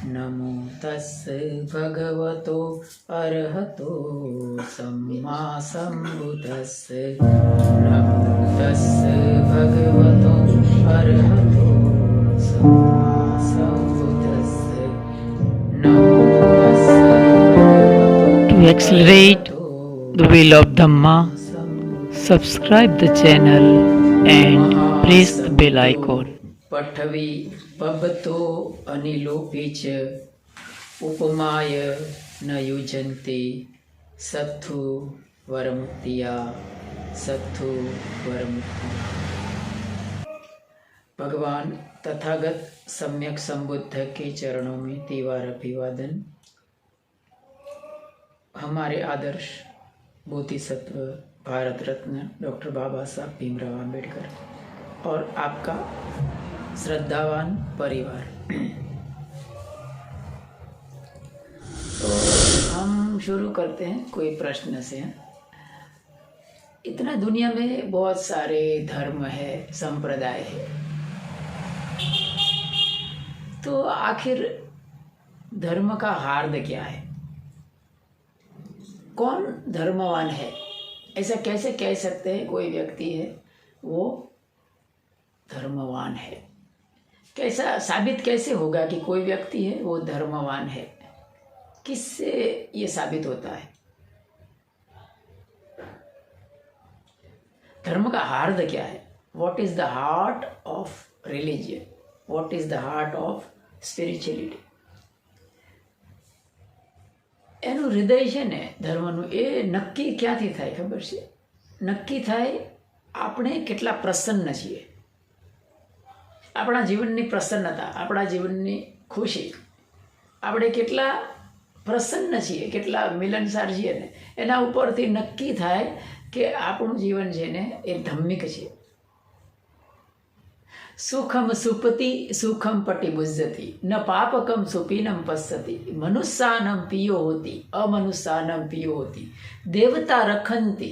नमो तस् भगवतो अरहतो सम्मा सम्बुद्धस्स। नमो तस् भगवतो अरहतो सम्मा सम्बुद्धस्स। नमो तस् भगवतो To accelerate the wheel of Dhamma, subscribe the channel and press the bell icon. पठवी पबतो अनिलोपी च उपमाय न युजन्ते सत्थु वरमुक्तिया सत्थु वरमुक्ति। भगवान तथागत सम्यक संबुद्ध के चरणों में तीवार अभिवादन। हमारे आदर्श बोधिसत्व भारत रत्न डॉक्टर बाबा साहब भीमराव आम्बेडकर और आपका श्रद्धावान परिवार। तो हम शुरू करते हैं कोई प्रश्न से। इतना दुनिया में बहुत सारे धर्म है, संप्रदाय है, तो आखिर धर्म का हार्द क्या है? कौन धर्मवान है? ऐसा कैसे कह सकते हैं कोई व्यक्ति है वो धर्मवान है? कैसा साबित कैसे होगा कि कोई व्यक्ति है वो धर्मवान है? किससे ये साबित होता है? धर्म का हार्द क्या है? What is the heart of religion? What is the heart of spirituality? એનું હૃદય છે ને ધર્મનું, એ નક્કી ક્યાંથી થાય ખબર છે? નક્કી થાય આપણે કેટલા પ્રસન્ન છીએ, આપણા જીવનની પ્રસન્નતા, આપણા જીવનની ખુશી, આપણે કેટલા પ્રસન્ન છીએ, કેટલા મિલનસાર છીએ ને એના ઉપરથી નક્કી થાય કે આપણું જીવન છે ને એ ધમ્મિક છે। सुखम सुपति सुखम पटि बुझती न पापकम सुपीनम पश्यति मनुष्यानम पियो होती अमनुष्यानम पियो होती देवता रखन्ति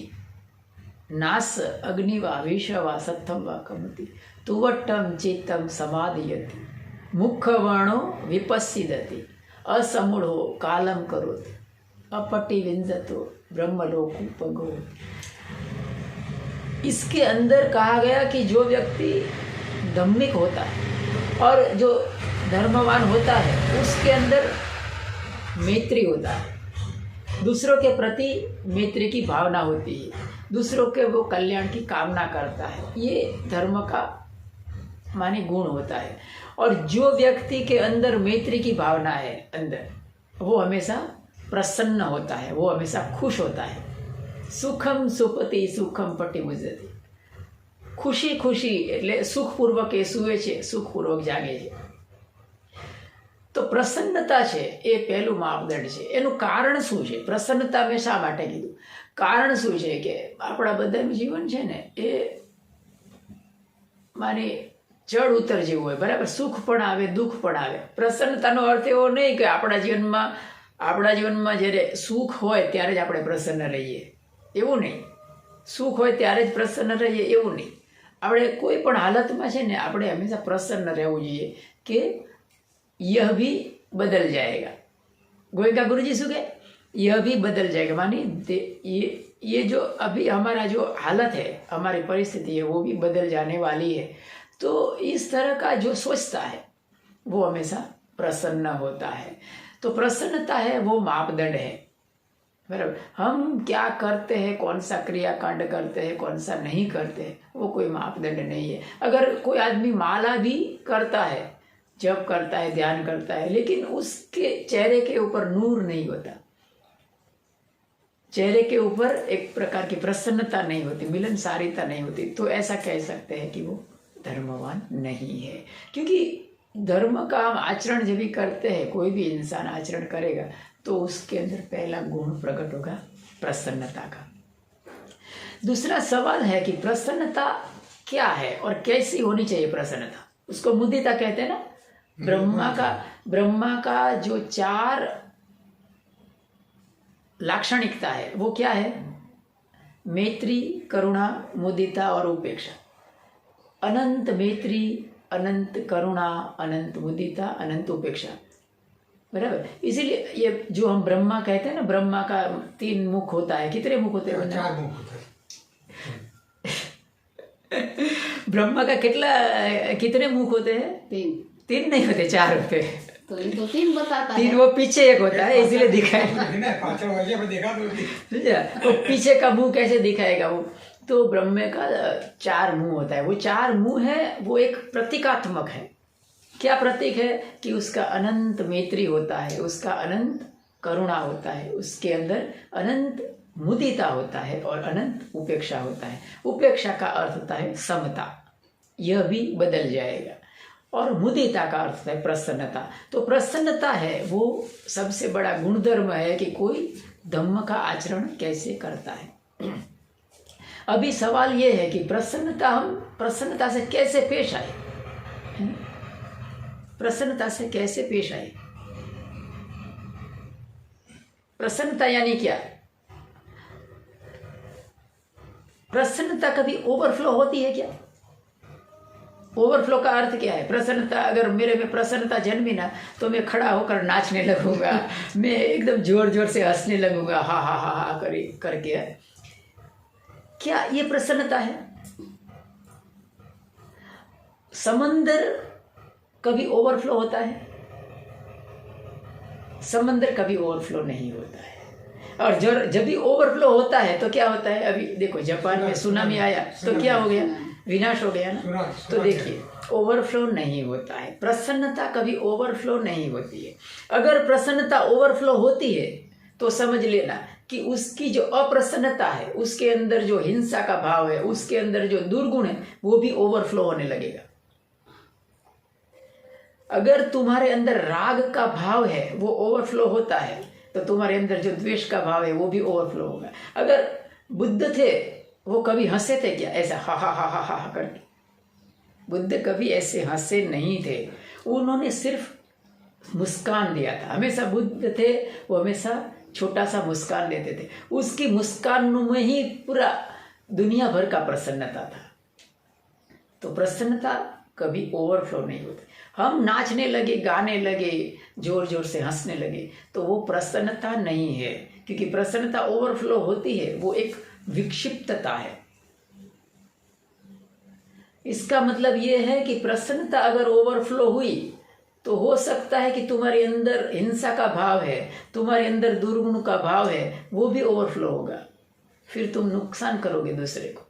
नास अग्निवा विषवा सत्थम वा कमति तुवट्टम चित्तम समाधियति मुखवर्णो विपस्सिदति असमूढ़ो कालम करोति अपटि विंदतो ब्रह्मलोकुपगो। इसके अंदर कहा गया कि जो व्यक्ति धम्मिक होता है और जो धर्मवान होता है उसके अंदर मैत्री होता है, दूसरों के प्रति मैत्री की भावना होती है, दूसरों के वो कल्याण की कामना करता है, ये धर्म का माने गुण होता है। और जो व्यक्ति के अंदर मैत्री की भावना है अंदर, वो हमेशा प्रसन्न होता है, वो हमेशा खुश होता है। सुखम सुपति सुखम पटि बुझती, खुशी खुशी એટલે સુખપૂર્વક એ સૂવે છે, સુખપૂર્વક જાગે છે। તો પ્રસન્નતા છે એ પહેલું માપદંડ છે। એનું કારણ શું છે? પ્રસન્નતા મેં શા માટે કીધું? કારણ શું છે કે આપણા બધાનું જીવન છે ને એ માને ચડ ઉતર જેવું હોય, બરાબર? સુખ પણ આવે, દુઃખ પણ આવે। પ્રસન્નતાનો અર્થ એવો નહીં કે આપણા જીવનમાં જ્યારે સુખ હોય ત્યારે જ આપણે પ્રસન્ન રહીએ, એવું નહીં। સુખ હોય ત્યારે જ પ્રસન્ન રહીએ એવું નહીં। આપણે કોઈ પણ હાલતમાં છે ને આપણે હંમેશા પ્રસન્ન રહેવું જોઈએ કે यह भी बदल जाएगा। गोयनका गुरुजी શું કહે? यह भी बदल जाएगा, मानी ये जो अभी हमारा जो हालत है, हमारी परिस्थिति है, वो भी बदल जाने वाली है। तो इस तरह का जो सोचता है वो हमेशा प्रसन्न होता है। तो प्रसन्नता है वो मापदंड है, बराबर? हम क्या करते हैं, कौन सा क्रियाकांड करते हैं, कौन सा नहीं करते हैं, वो कोई मापदंड नहीं है। अगर कोई आदमी माला भी करता है, जप करता है, ध्यान करता है, लेकिन उसके चेहरे के ऊपर नूर नहीं होता, चेहरे के ऊपर एक प्रकार की प्रसन्नता नहीं होती, मिलनसारिता नहीं होती, तो ऐसा कह सकते हैं कि वो धर्मवान नहीं है। क्योंकि धर्म का हम आचरण जब भी करते हैं, कोई भी इंसान आचरण करेगा तो उसके अंदर पहला गुण प्रकट होगा प्रसन्नता का। दूसरा सवाल है कि प्रसन्नता क्या है और कैसी होनी चाहिए प्रसन्नता? उसको मुदिता कहते हैं ना। ब्रह्मा का जो 4 लाक्षणिकता है वो क्या है? मैत्री, करुणा, मुदिता और उपेक्षा। अनंत मैत्री, अनंत करुणा, अनंत मुदिता, अनंत उपेक्षा। बराबर। इसीलिए ये जो हम ब्रह्मा कहते हैं ना, ब्रह्मा का 3 मुख होता है। कितने मुख होते हैं? 4 मुख होते हैं। ब्रह्मा का कितने मुख होते हैं? 3 नहीं होते, 4 होते हैं। तो ये तो 3 बताता है। 3 वो पीछे एक होता है, इसीलिए दिखाई पाँचों वाले में देखा तो समझा? वो पीछे का मुंह कैसे दिखाएगा वो? तो ब्रह्मे का 4 मुंह होता है। वो 4 मुंह है, वो एक प्रतीकात्मक है। क्या प्रतीक है? कि उसका अनंत मैत्री होता है, उसका अनंत करुणा होता है, उसके अंदर अनंत मुदिता होता है और अनंत उपेक्षा होता है। उपेक्षा का अर्थ होता है समता, यह भी बदल जाएगा। और मुदिता का अर्थ है प्रसन्नता। तो प्रसन्नता है वो सबसे बड़ा गुणधर्म है कि कोई धम्म का आचरण कैसे करता है। अभी सवाल ये है कि हम प्रसन्नता से कैसे पेश आए? प्रसन्नता से कैसे पेश आए? प्रसन्नता यानी क्या? प्रसन्नता कभी ओवरफ्लो होती है क्या? ओवरफ्लो का अर्थ क्या है? प्रसन्नता, अगर मेरे में प्रसन्नता जन्मी ना तो मैं खड़ा होकर नाचने लगूंगा, मैं एकदम जोर जोर से हंसने लगूंगा, हा हा हा हा करके। क्या ये प्रसन्नता है? समंदर कभी ओवरफ्लो होता है? समंदर कभी ओवरफ्लो नहीं होता है। और जब भी ओवरफ्लो होता है तो क्या होता है? अभी देखो जापान में सुनामी आया तो क्या हो गया? विनाश हो गया ना। तो देखिए ओवरफ्लो नहीं होता है। प्रसन्नता कभी ओवरफ्लो नहीं होती है। अगर प्रसन्नता ओवरफ्लो होती है तो समझ लेना कि उसकी जो अप्रसन्नता है, उसके अंदर जो हिंसा का भाव है, उसके अंदर जो दुर्गुण है, वो भी ओवरफ्लो होने लगेगा। अगर तुम्हारे अंदर राग का भाव है वो ओवरफ्लो होता है, तो तुम्हारे अंदर जो द्वेष का भाव है वो भी ओवरफ्लो होगा। अगर बुद्ध थे वो कभी हंसे थे क्या? ऐसा हा हा हा हा हा करके? बुद्ध कभी ऐसे हंसे नहीं थे। उन्होंने सिर्फ मुस्कान दिया था। हमेशा बुद्ध थे वो हमेशा छोटा सा मुस्कान देते थे। उसकी मुस्कान में ही पूरा दुनिया भर का प्रसन्नता था। तो प्रसन्नता कभी ओवरफ्लो नहीं होती। हम नाचने लगे, गाने लगे, जोर जोर से हंसने लगे तो वो प्रसन्नता नहीं है, क्योंकि प्रसन्नता ओवरफ्लो होती है, वो एक विक्षिप्तता है। इसका मतलब ये है कि प्रसन्नता अगर ओवरफ्लो हुई तो हो सकता है कि तुम्हारे अंदर हिंसा का भाव है, तुम्हारे अंदर दुर्गुण का भाव है, वो भी ओवरफ्लो होगा। फिर तुम नुकसान करोगे दूसरे को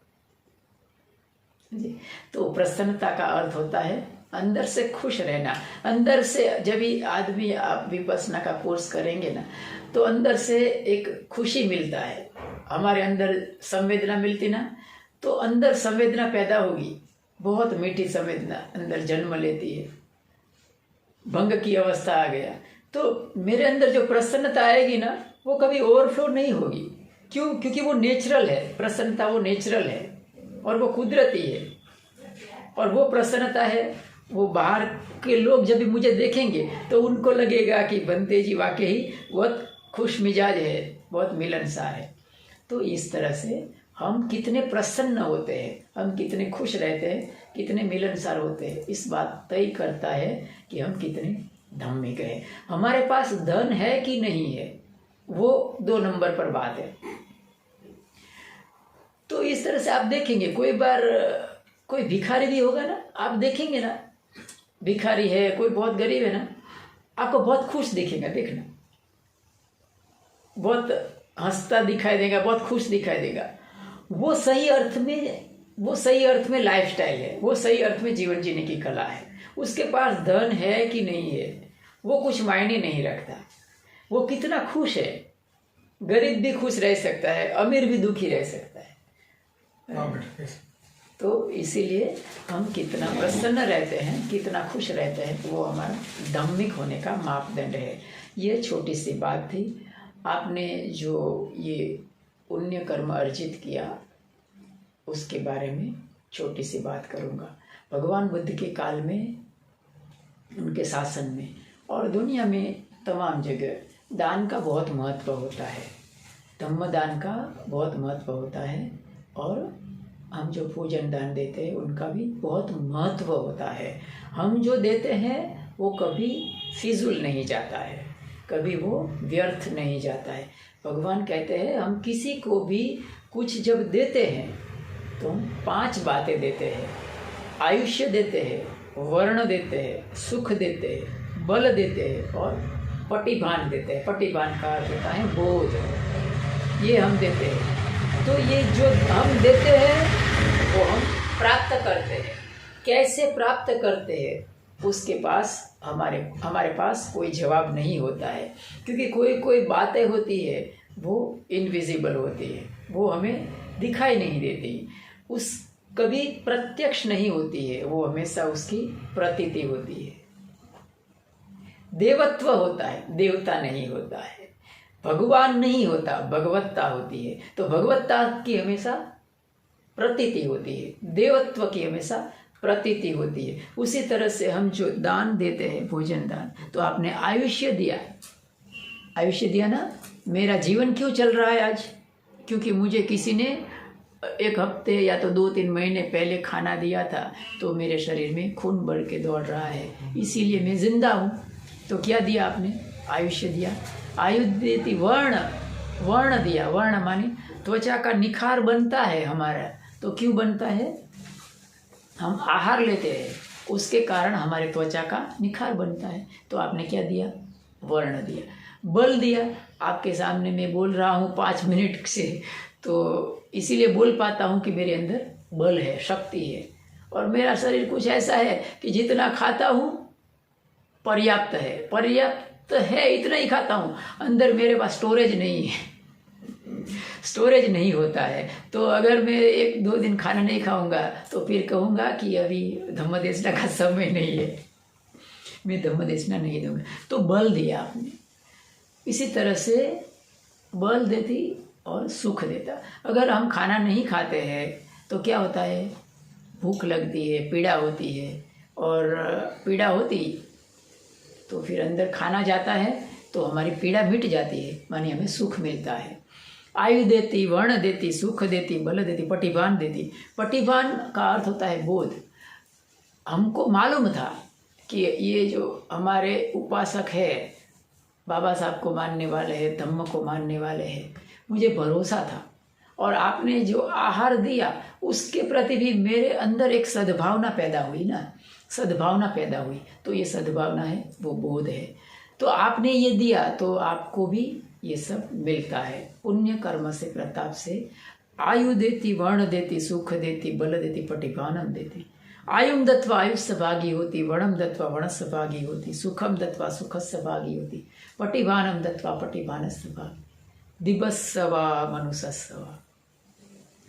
जी। तो प्रसन्नता का अर्थ होता है अंदर से खुश रहना। अंदर से जब भी आदमी, आप विपश्यना का कोर्स करेंगे ना तो अंदर से एक खुशी मिलता है। हमारे अंदर संवेदना मिलती ना तो अंदर संवेदना पैदा होगी, बहुत मीठी संवेदना अंदर जन्म लेती है। भंग की अवस्था आ गया तो मेरे अंदर जो प्रसन्नता आएगी ना वो कभी ओवरफ्लो नहीं होगी। क्यों? क्योंकि वो नेचुरल है। प्रसन्नता वो नेचुरल है और वो कुदरती है। और वो प्रसन्नता है, वो बाहर के लोग जब भी मुझे देखेंगे तो उनको लगेगा कि बंते जी वाकई बहुत खुश मिजाज है, बहुत मिलनसार है। तो इस तरह से हम कितने प्रसन्न होते हैं, हम कितने खुश रहते हैं, कितने मिलनसार होते हैं, इस बात तय करता है कि हम कितने धार्मिक हैं। हमारे पास धन है कि नहीं है वो 2 नंबर पर बात है। तो इस तरह से आप देखेंगे, कोई बार कोई भिखारी भी होगा ना, आप देखेंगे ना, भिखारी है, कोई बहुत गरीब है ना, आपको बहुत खुश दिखेगा। देखना, बहुत हंसता दिखाई देगा, बहुत खुश दिखाई देगा। वो सही अर्थ में लाइफस्टाइल है, वो सही अर्थ में जीवन जीने की कला है। उसके पास धन है कि नहीं है वो कुछ मायने नहीं रखता। वो कितना खुश है, गरीब भी खुश रह सकता है, अमीर भी दुखी रह सकता है। तो इसीलिए हम कितना प्रसन्न रहते हैं, कितना खुश रहते हैं, वो हमारा धार्मिक होने का मापदंड है। ये छोटी सी बात थी। आपने जो ये पुण्य कर्म अर्जित किया उसके बारे में छोटी सी बात करूँगा। भगवान बुद्ध के काल में, उनके शासन में और दुनिया में तमाम जगह दान का बहुत महत्व होता है। धम्म दान का बहुत महत्व होता है और हम जो पूजन दान देते हैं उनका भी बहुत महत्व होता है। हम जो देते हैं वो कभी फिजूल नहीं जाता है। कभी वो व्यर्थ नहीं जाता है। भगवान कहते हैं हम किसी को भी कुछ जब देते हैं तो हम 5 बातें देते हैं। आयुष्य देते हैं, वर्ण देते हैं, सुख देते हैं, बल देते हैं और पटिभान देते हैं। पटिभान का अर्थ होता है बोध, ये हम देते हैं। तो ये जो हम देते हैं वो हम प्राप्त करते हैं। कैसे प्राप्त करते हैं उसके पास हमारे पास कोई जवाब नहीं होता है, क्योंकि कोई बातें होती है वो इनविजिबल होती है, वो हमें दिखाई नहीं देती, उस कभी प्रत्यक्ष नहीं होती है, वो हमेशा उसकी प्रतीति होती है। देवत्व होता है, देवता नहीं होता है। भगवान नहीं होता, भगवत्ता होती है। तो भगवत्ता की हमेशा प्रतीति होती है, देवत्व की हमेशा प्रतीति होती है। उसी तरह से हम जो दान देते हैं, भोजन दान, तो आपने आयुष्य दिया, आयुष्य दिया ना। मेरा जीवन क्यों चल रहा है आज? क्योंकि मुझे किसी ने 1 हफ्ते या तो 2-3 महीने पहले खाना दिया था, तो मेरे शरीर में खून बढ़ के दौड़ रहा है, इसीलिए मैं जिंदा हूँ। तो क्या दिया आपने? आयुष्य दिया। आयु देती वर्ण दिया। वर्ण माने त्वचा का निखार बनता है हमारा। तो क्यों बनता है? हम आहार लेते हैं, उसके कारण हमारे त्वचा का निखार बनता है। तो आपने क्या दिया? वर्ण दिया। बल दिया। आपके सामने मैं बोल रहा हूँ 5 मिनट से, तो इसीलिए बोल पाता हूँ कि मेरे अंदर बल है, शक्ति है। और मेरा शरीर कुछ ऐसा है कि जितना खाता हूँ पर्याप्त है, इतना ही खाता हूँ। अंदर मेरे पास स्टोरेज नहीं है, स्टोरेज नहीं होता है। तो अगर मैं 1-2 दिन खाना नहीं खाऊंगा तो फिर कहूँगा कि अभी धम्मदेशना का समय नहीं है, मैं धम्मदेशना नहीं दूंगा। तो बल दिया आपने। इसी तरह से बल देती और सुख देता। अगर हम खाना नहीं खाते हैं तो क्या होता है? भूख लगती है, पीड़ा होती है, और पीड़ा होती तो फिर अंदर खाना जाता है तो हमारी पीड़ा मिट जाती है, माने हमें सुख मिलता है। आयु देती, वर्ण देती, सुख देती, बल देती, पटिभान देती। पटिभान का अर्थ होता है बोध। हमको मालूम था कि ये जो हमारे उपासक है, बाबा साहब को मानने वाले हैं, धम्म को मानने वाले हैं, मुझे भरोसा था। और आपने जो आहार दिया उसके प्रति भी मेरे अंदर एक सद्भावना पैदा हुई ना, सद्भावना पैदा हुई। तो ये सद्भावना है, वो बोध है। तो आपने ये दिया तो आपको भी ये सब मिलता है पुण्य कर्म से, प्रताप से। आयु देती, वर्ण देती, सुख देती, बल देती, पटिभानम देती। आयुम दत्वा आयुष्य भागी होती, वर्णम दत्वा वर्णस्य भागी होती, सुखम दत्वा सुखस्य भागी होती, पटिभानम दत्वा पटिभानस्य भागी, दिवस्सवा मनुष्यस्वा।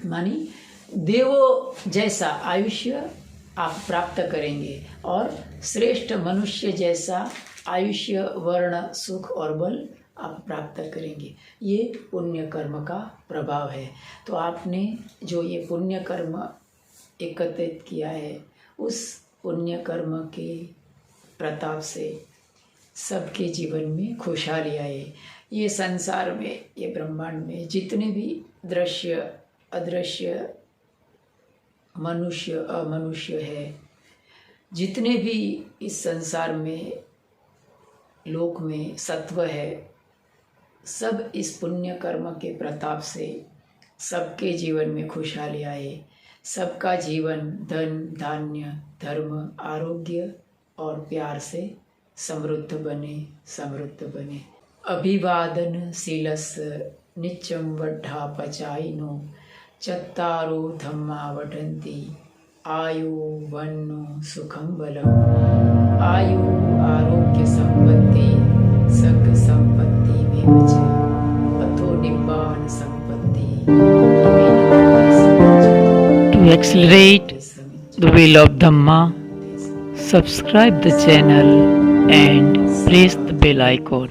मानी देवो जैसा आयुष्य आप प्राप्त करेंगे और श्रेष्ठ मनुष्य जैसा आयुष्य, वर्ण, सुख और बल आप प्राप्त करेंगे। ये पुण्य कर्म का प्रभाव है। तो आपने जो ये पुण्य कर्म एकत्रित किया है, उस पुण्य कर्म के प्रताप से सबके जीवन में खुशहाली आए। ये संसार में, ये ब्रह्मांड में जितने भी दृश्य अदृश्य, मनुष्य अमनुष्य है, जितने भी इस संसार में लोक में सत्व है, सब इस पुण्य कर्म के प्रताप से सबके जीवन में खुशहाली आए। सबका जीवन धन, धान्य, धर्म, आरोग्य और प्यार से समृद्ध बने। अभिवादन शीलस नित्यं वड्ढा पचाइनो चत्तारो धम्मा वटन्ति आयु वन्नो सुखं बलम्। आयु आरोग्य संपत्ति सग संपत्ति में च अथो निब्बान संपत्ति। To accelerate the wheel of Dhamma, subscribe the channel and press the bell icon.